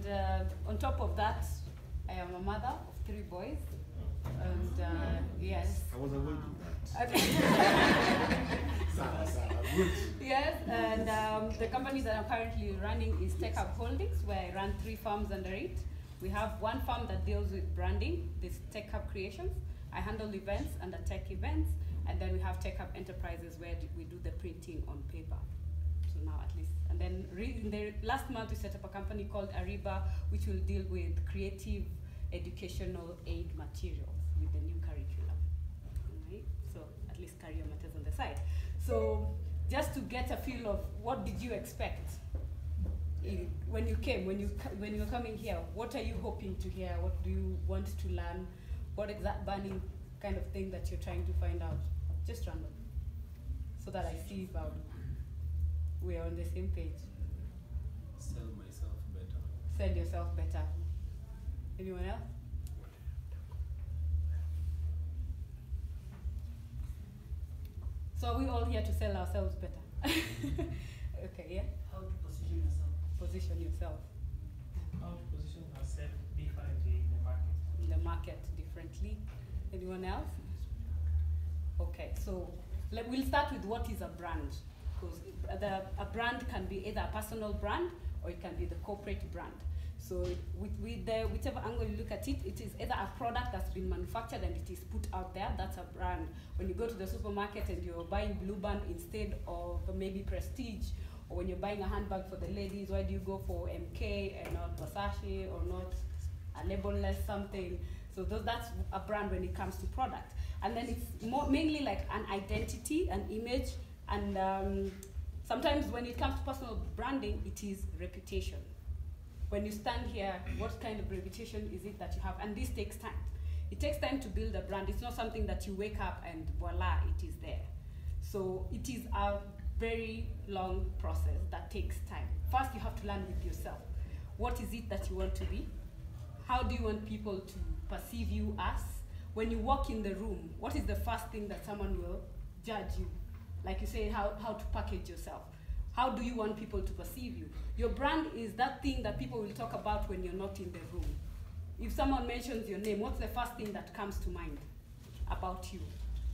And on top of that, I am a mother of 3 boys. And yes. I was avoiding that. Good. Yes, and the company that I'm currently running is Tech Hub Holdings, where I run 3 farms under it. We have 1 farm that deals with branding, this Tech Hub Creations. I handle events under tech events, and then we have Tech Hub Enterprises where we do the printing on paper. So now at least, and then in the last month we set up a company called Ariba, which will deal with creative educational aid materials with the new curriculum. Right? So at least career matters on the side. So just to get a feel of what did you expect when you came, when you were coming here, what are you hoping to hear? What do you want to learn? What exact burning kind of thing that you're trying to find out? Just random, so that I see if we are on the same page. Sell myself better. Sell yourself better. Anyone else? So are we all here to sell ourselves better? Okay, yeah? How to position yourself. Position yourself. How to position yourself differently in the market. In the market differently. Anyone else? Okay, so we'll start with what is a brand. Because a brand can be either a personal brand or it can be the corporate brand. So whichever angle you look at it, it is either a product that's been manufactured and it is put out there, that's a brand. When you go to the supermarket and you're buying Blue Band instead of maybe Prestige, or when you're buying a handbag for the ladies, why do you go for MK and not Versace or not a label-less something? So that's a brand when it comes to product. And then it's mainly like an identity, an image, and sometimes when it comes to personal branding, it is reputation. When you stand here, what kind of reputation is it that you have? And this takes time. It takes time to build a brand. It's not something that you wake up and voila, it is there. So it is a very long process that takes time. First, you have to learn with yourself. What is it that you want to be? How do you want people to perceive you as? When you walk in the room, what is the first thing that someone will judge you? Like you say, how to package yourself. How do you want people to perceive you? Your brand is that thing that people will talk about when you're not in the room. If someone mentions your name, what's the first thing that comes to mind about you?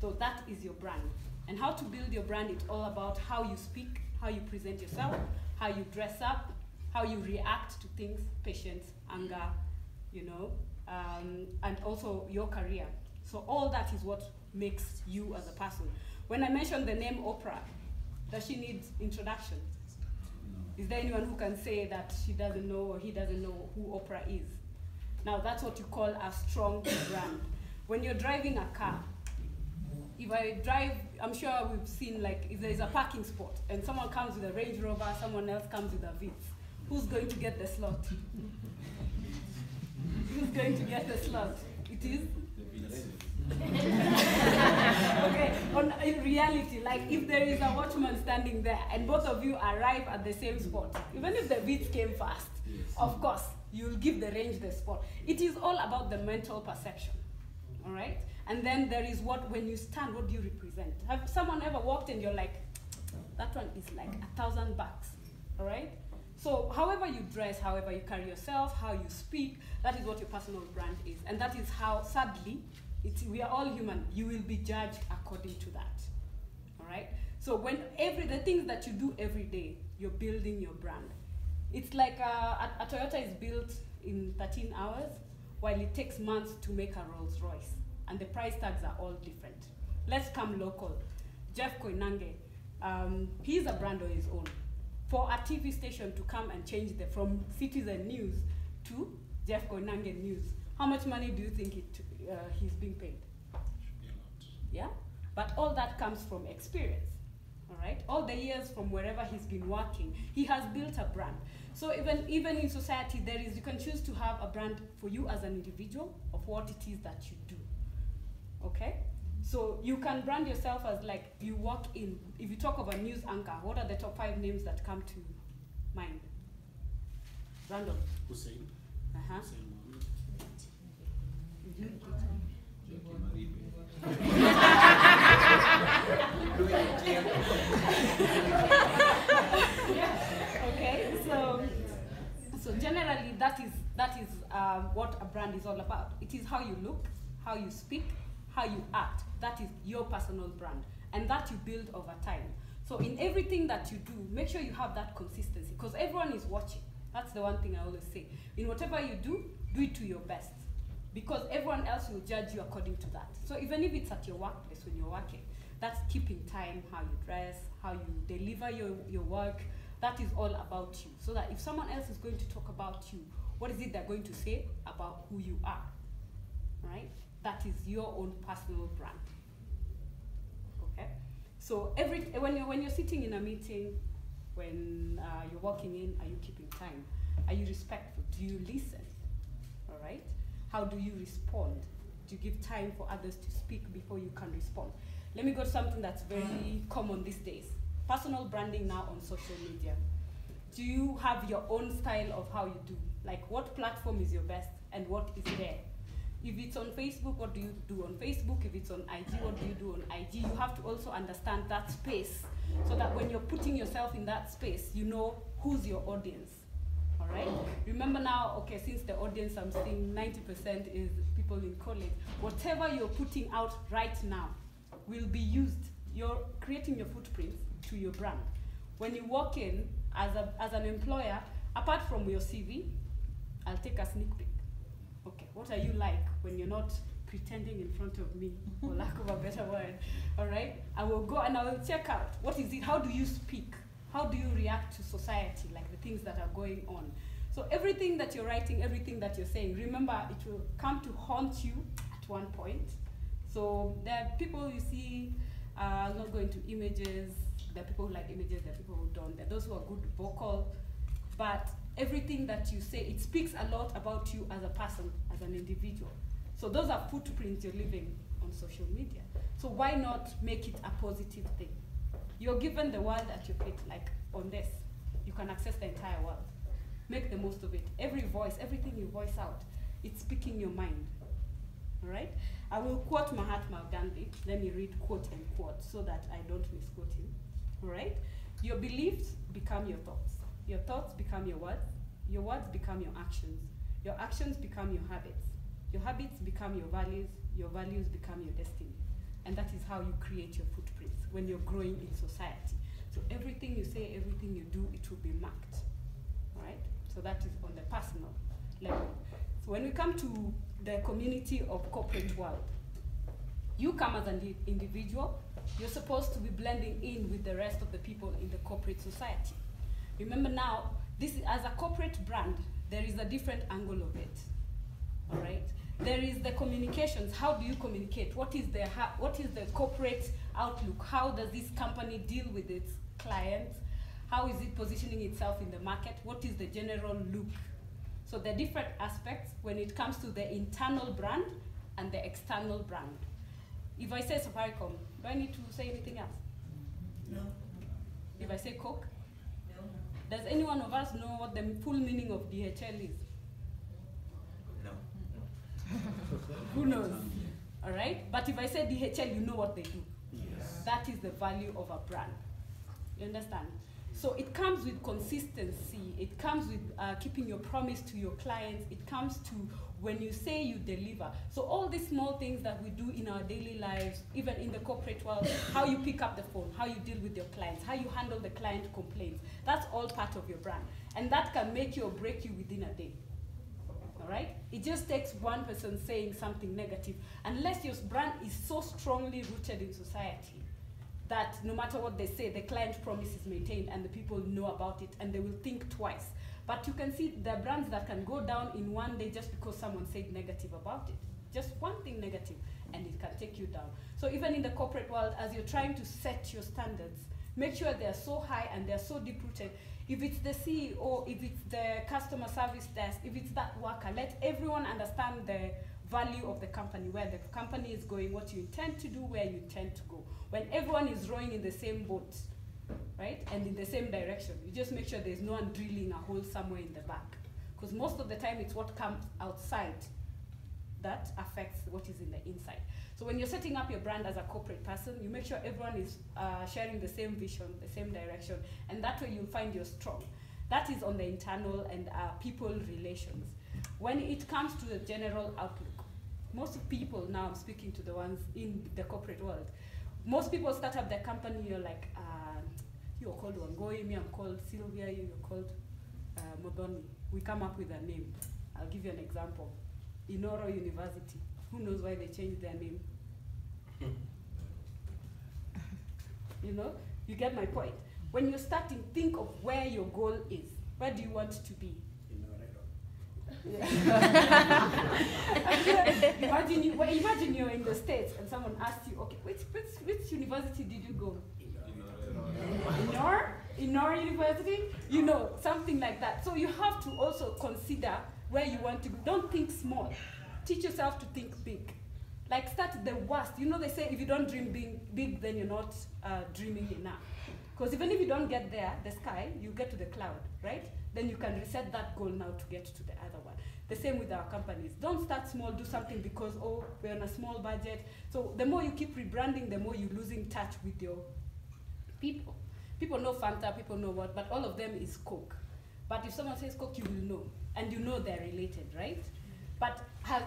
So that is your brand. And how to build your brand, it's all about how you speak, how you present yourself, how you dress up, how you react to things, patience, anger, you know, and also your career. So all that is what makes you as a person. When I mentioned the name Oprah, does she need introduction? Is there anyone who can say that she doesn't know or he doesn't know who Oprah is? Now that's what you call a strong brand. When you're driving a car, if I drive, I'm sure we've seen, like, if there's a parking spot and someone comes with a Range Rover, someone else comes with a Vitz, who's going to get the slot? Who's going to get the slot? It is? Okay, in reality, like if there is a watchman standing there and both of you arrive at the same spot, even if the Vitz came first, of course, you'll give the Range the spot. It is all about the mental perception, all right? And then there is when you stand, what do you represent? Have someone ever walked and you're like, that one is like $1,000, all right? So however you dress, however you carry yourself, how you speak, that is what your personal brand is. And that is how, sadly, we are all human. You will be judged according to that, all right? So when the things that you do every day, you're building your brand. It's like a Toyota is built in 13 hours, while it takes months to make a Rolls Royce. And the price tags are all different. Let's come local. Jeff Koinange, he's a brand on his own. For a TV station to come and change from Citizen News to Jeff Koinange News, how much money do you think he's being paid? Should be a lot. Yeah? But all that comes from experience, all right? All the years from wherever he's been working, he has built a brand. So even in society, you can choose to have a brand for you as an individual of what it is that you do, okay? So you can brand yourself as, like, you walk in, if you talk of a news anchor, what are the top 5 names that come to mind? Random. Hussein. Uh-huh. Hussein. Okay, So generally, that is what a brand is all about. It is how you look, how you speak, how you act. That is your personal brand, and that you build over time. So in everything that you do, make sure you have that consistency, because everyone is watching. That's the one thing I always say. In whatever you do it to your best, because everyone else will judge you according to that. So even if it's at your workplace when you're working, that's keeping time, how you dress, how you deliver your work. That is all about you. So that if someone else is going to talk about you, what is it they're going to say about who you are, right? That is your own personal brand. Okay. So when you're sitting in a meeting, when you're walking in, are you keeping time? Are you respectful? Do you listen? All right. How do you respond? Do you give time for others to speak before you can respond? Let me go to something that's very common these days. Personal branding now on social media. Do you have your own style of how you do? Like, what platform is your best and what is there? If it's on Facebook, what do you do on Facebook? If it's on IG, what do you do on IG? You have to also understand that space, so that when you're putting yourself in that space, you know who's your audience. All right? Remember now, okay, since the audience I'm seeing 90% is people in college, whatever you're putting out right now will be used. You're creating your footprint to your brand. When you walk in as an employer, apart from your CV, I'll take a sneak peek. Okay, what are you like when you're not pretending in front of me, for lack of a better word? All right, I will go and I will check out what is it. How do you speak? How do you react to society, like the things that are going on? So everything that you're writing, everything that you're saying, remember, it will come to haunt you at one point. So there are people you see, not going to images. There are people who like images, there are people who don't. There are those who are good vocal, but everything that you say, it speaks a lot about you as a person, as an individual. So those are footprints you're leaving on social media. So why not make it a positive thing? You're given the world at your feet, like on this. You can access the entire world. Make the most of it. Every voice, everything you voice out, it's speaking your mind. All right? I will quote Mahatma Gandhi. Let me read quote and quote so that I don't misquote him. All right? Your beliefs become your thoughts. Your thoughts become your words become your actions become your habits become your values become your destiny. And that is how you create your footprints when you're growing in society. So everything you say, everything you do, it will be marked, all right? So that is on the personal level. So when we come to the community of corporate world, you come as an individual, you're supposed to be blending in with the rest of the people in the corporate society. Remember now, this as a corporate brand, there is a different angle of it, all right? There is the communications. How do you communicate? What is the corporate outlook? How does this company deal with its clients? How is it positioning itself in the market? What is the general look? So the different aspects when it comes to the internal brand and the external brand. If I say Safaricom, do I need to say anything else? No. If I say Coke? No. Does any one of us know what the full meaning of DHL is? No. Who knows? All right? But if I say DHL, you know what they do. Yes. That is the value of a brand. You understand? So it comes with consistency. It comes with keeping your promise to your clients. It comes to when you say you deliver. So all these small things that we do in our daily lives, even in the corporate world, how you pick up the phone, how you deal with your clients, how you handle the client complaints, that's all part of your brand. And that can make you or break you within a day. All right? It just takes one person saying something negative. Unless your brand is so strongly rooted in society that no matter what they say, the client promise is maintained and the people know about it and they will think twice. But you can see the brands that can go down in one day just because someone said negative about it. Just one thing negative and it can take you down. So even in the corporate world, as you're trying to set your standards, make sure they're so high and they're so deep-rooted. If it's the CEO, if it's the customer service desk, if it's that worker, let everyone understand the value of the company, where the company is going, what you intend to do, where you intend to go. When everyone is rowing in the same boat, right, and in the same direction, you just make sure there's no one drilling a hole somewhere in the back. Because most of the time it's what comes outside that affects what is in the inside. So when you're setting up your brand as a corporate person, you make sure everyone is sharing the same vision, the same direction, and that way you'll find you're strong. That is on the internal and people relations. When it comes to the general outlook, most people, now I'm speaking to the ones in the corporate world, most people start up their company, you're like, you're called Wangoi, me I'm called Sylvia, you're called Modoni. We come up with a name. I'll give you an example. Inoro University. Who knows why they changed their name? You know, you get my point. When you're starting, think of where your goal is. Where do you want to be? Imagine you're in the States and someone asks you, okay, which university did you go? Inor University? You know, something like that. So you have to also consider where you want to go. Don't think small. Teach yourself to think big. Like start the worst. You know, they say if you don't dream big, then you're not dreaming enough. Because even if you don't get there, the sky, you get to the cloud, right? Then you can reset that goal now to get to the other one. The same with our companies. Don't start small, do something because, oh, we're on a small budget. So the more you keep rebranding, the more you're losing touch with your people. People know Fanta, people know what, but all of them is Coke. But if someone says Coke, you will know. And you know they're related, right? But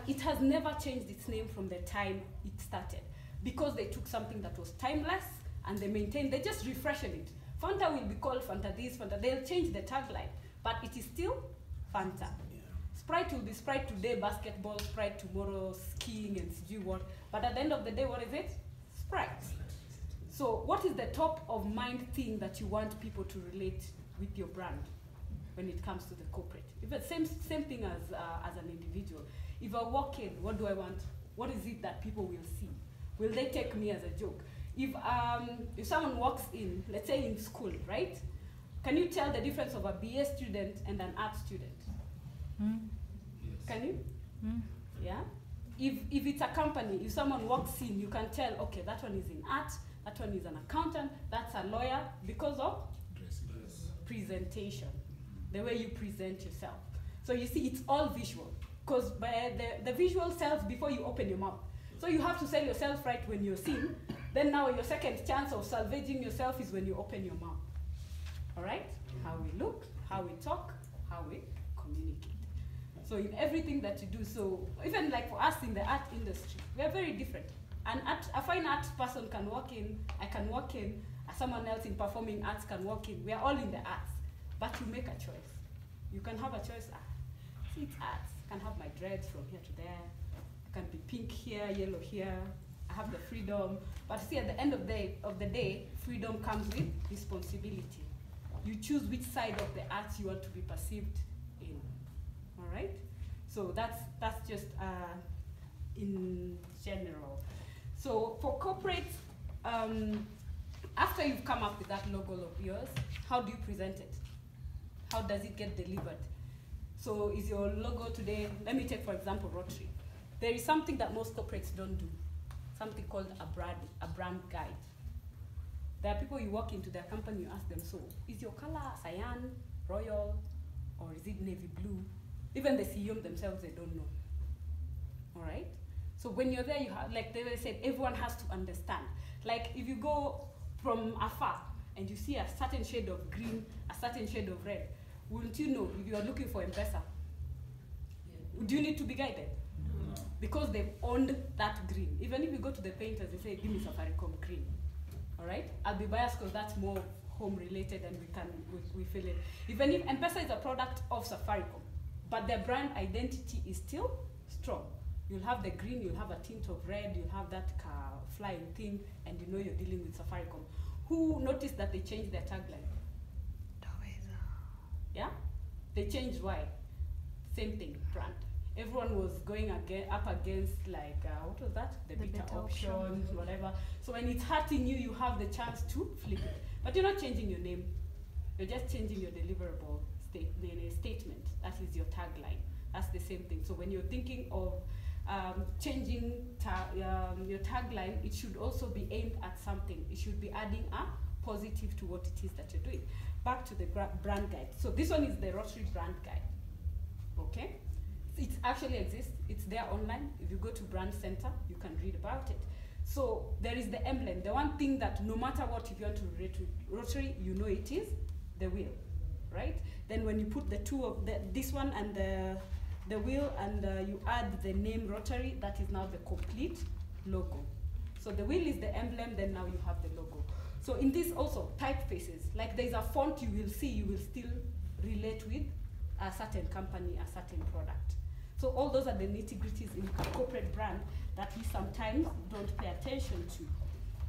it has never changed its name from the time it started. Because they took something that was timeless, and they maintain, they just refreshen it. Fanta will be called Fanta this, Fanta. They'll change the tagline, but it is still Fanta. Yeah. Sprite will be Sprite today, basketball, Sprite tomorrow, skiing and see what. But at the end of the day, what is it? Sprite. So what is the top of mind thing that you want people to relate with your brand when it comes to the corporate? If it's same thing as an individual. If I walk in, what do I want? What is it that people will see? Will they take me as a joke? If someone walks in, let's say in school, right? Can you tell the difference of a BA student and an art student? Mm. Yes. Can you? Mm. Yeah? If it's a company, if someone walks in, you can tell, okay, that one is in art, that one is an accountant, that's a lawyer, because of presentation, the way you present yourself. So you see, it's all visual, because the visual sells before you open your mouth. So you have to sell yourself right when you're seen. Then now your second chance of salvaging yourself is when you open your mouth. All right? How we look, how we talk, how we communicate. So in everything that you do, so even like for us in the art industry, we are very different. A fine art person can walk in, I can walk in, someone else in performing arts can walk in. We are all in the arts, but you make a choice. You can have a choice. See, it's arts. I can have my dreads from here to there. I can be pink here, yellow here. I have the freedom. But see, at the end of the day, freedom comes with responsibility. You choose which side of the arts you want to be perceived in. All right? So that's just in general. So for corporate, after you've come up with that logo of yours, how do you present it? How does it get delivered? So is your logo today, let me take for example Rotary. There is something that most corporates don't do, something called a brand guide. There are people you walk into their company, you ask them, so is your color cyan, royal, or is it navy blue? Even the CEO themselves, they don't know. All right? So when you're there, you have, like they said, everyone has to understand. Like if you go from afar and you see a certain shade of green, a certain shade of red, wouldn't you know if you are looking for M-Pesa? Yeah. Do you need to be guided? No. Because they've owned that green. Even if you go to the painters, they say, give me Safaricom green. All right? I'll be biased because that's more home related and we feel it. Even if M-Pesa is a product of Safaricom, but their brand identity is still strong. You'll have the green, you'll have a tint of red, you'll have that flying thing, and you know you're dealing with Safaricom. Who noticed that they changed their tagline? Yeah? They changed why? Same thing, brand. Everyone was going up against like, what was that? The beta options, whatever. So when it's hurting you, you have the chance to flip it. But you're not changing your name. You're just changing your deliverable statement. That is your tagline. That's the same thing. So when you're thinking of changing your tagline, it should also be aimed at something. It should be adding a positive to what it is that you're doing. Back to the brand guide. So this one is the Rotary brand guide. Okay? It actually exists. It's there online. If you go to Brand Center, you can read about it. So there is the emblem. The one thing that no matter what, if you want to relate to Rotary, you know it is the wheel, right? Then when you put the two of this one and the wheel, and you add the name Rotary, that is now the complete logo. So the wheel is the emblem, then now you have the logo. So in this also, typefaces, like there's a font you will see, you will still relate with a certain company, a certain product. So all those are the nitty-gritties in a corporate brand that we sometimes don't pay attention to.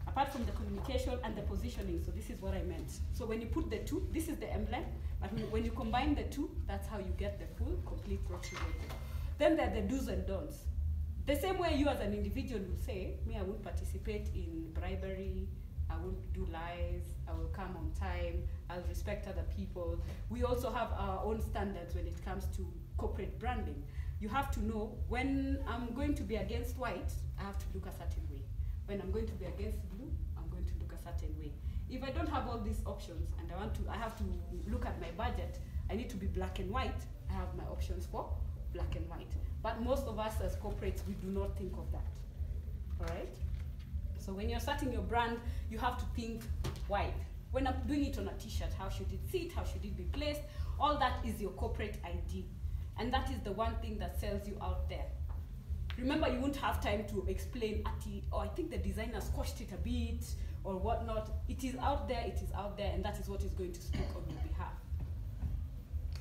Apart from the communication and the positioning, so this is what I meant. So when you put the two, this is the emblem, but when you combine the two, that's how you get the full, complete Rotary logo. Then there are the do's and don'ts. The same way you as an individual will say, me, I won't participate in bribery, I won't do lies, I will come on time, I'll respect other people. We also have our own standards when it comes to corporate branding. You have to know, when I'm going to be against white, I have to look a certain way. When I'm going to be against blue, I'm going to look a certain way. If I don't have all these options and I have to look at my budget, I need to be black and white, I have my options for black and white. But most of us as corporates, we do not think of that, all right? So when you're starting your brand, you have to think wide. When I'm doing it on a t-shirt, how should it sit, how should it be placed? All that is your corporate ID. And that is the one thing that sells you out there. Remember, you won't have time to explain, I think the designer squashed it a bit, or whatnot. It is out there, and that is what is going to speak on your behalf.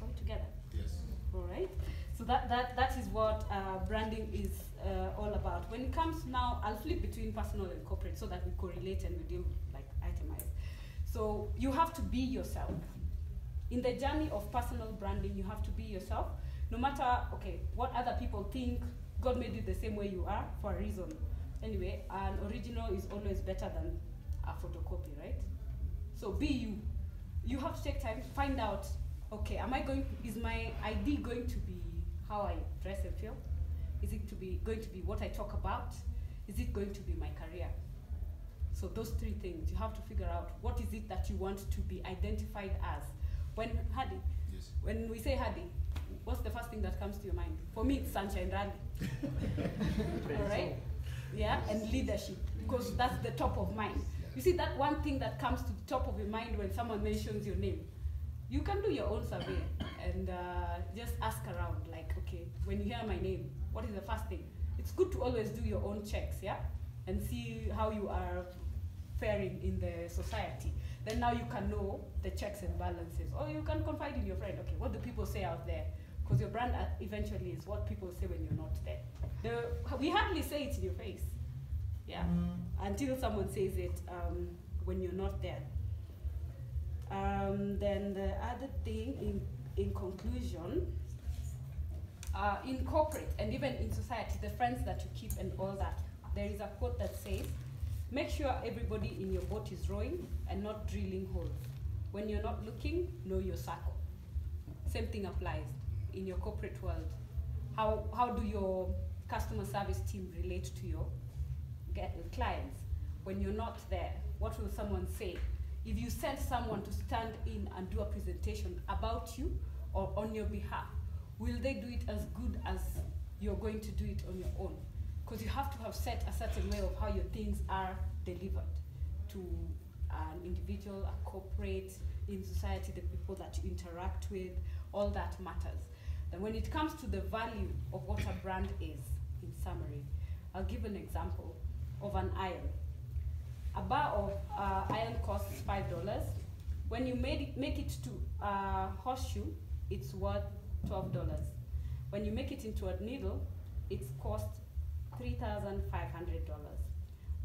Are we together? Yes. All right. So that is what branding is all about. When it comes now, I'll flip between personal and corporate so that we correlate and we deal like itemize. So you have to be yourself. In the journey of personal branding, you have to be yourself. No matter, okay, what other people think, God made you the same way you are for a reason. Anyway, an original is always better than a photocopy, right? So be you. You have to take time to find out, okay, is my ID going to be how I dress and feel? Is it going to be what I talk about? Is it going to be my career? So those three things, you have to figure out what is it that you want to be identified as. When Hadi, Yes. when we say Hadi, what's the first thing that comes to your mind? For me, it's Sunshine Rally. All right? Yeah, and leadership, because that's the top of mind. You see, that one thing that comes to the top of your mind when someone mentions your name. You can do your own survey and just ask around, like, okay, when you hear my name, what is the first thing? It's good to always do your own checks, yeah? And see how you are faring in the society. Then now you can know the checks and balances. Or you can confide in your friend, okay, what do people say out there? Because your brand eventually is what people say when you're not there. We hardly say it in your face, yeah? Until someone says it when you're not there. Then the other thing, in conclusion, in corporate and even in society, the friends that you keep and all that, there is a quote that says, make sure everybody in your boat is rowing and not drilling holes. When you're not looking, know your circle. Same thing applies in your corporate world. How do your customer service team relate to your clients? When you're not there, what will someone say? If you send someone to stand in and do a presentation about you or on your behalf, will they do it as good as you're going to do it on your own? Because you have to have set a certain way of how your things are delivered to an individual, a corporate, in society, the people that you interact with, all that matters. And when it comes to the value of what a brand is, in summary, I'll give an example of an iron. A bar of iron costs $5. When you make it to a horseshoe, it's worth $12. When you make it into a needle, it's cost $3,500.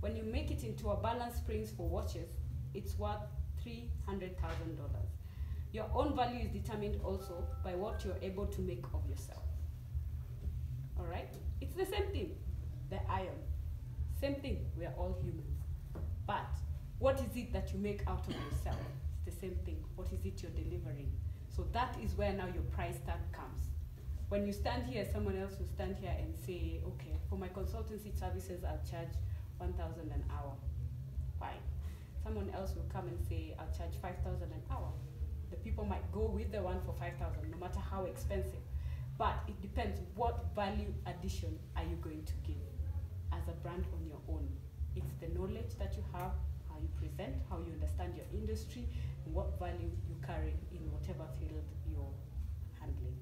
When you make it into a balance springs for watches, it's worth $300,000. Your own value is determined also by what you're able to make of yourself. All right? It's the same thing, the iron. Same thing, we are all humans. But what is it that you make out of yourself? It's the same thing. What is it you're delivering? So that is where now your price tag comes. When you stand here, someone else will stand here and say, okay, for my consultancy services, I'll charge $1,000 an hour. Fine. Someone else will come and say, I'll charge $5,000 an hour. The people might go with the one for $5,000, no matter how expensive. But it depends, what value addition are you going to give as a brand on your own? It's the knowledge that you have, how you present, how you understand your industry, and what value you carry in whatever field you're handling.